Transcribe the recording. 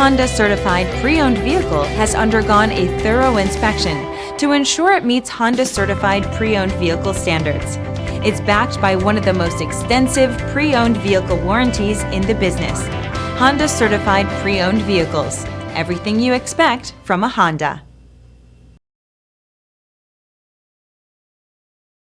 Honda certified pre-owned vehicle has undergone a thorough inspection to ensure it meets Honda certified pre-owned vehicle standards. It's backed by one of the most extensive pre-owned vehicle warranties in the business. Honda certified pre-owned vehicles. Everything you expect from a Honda.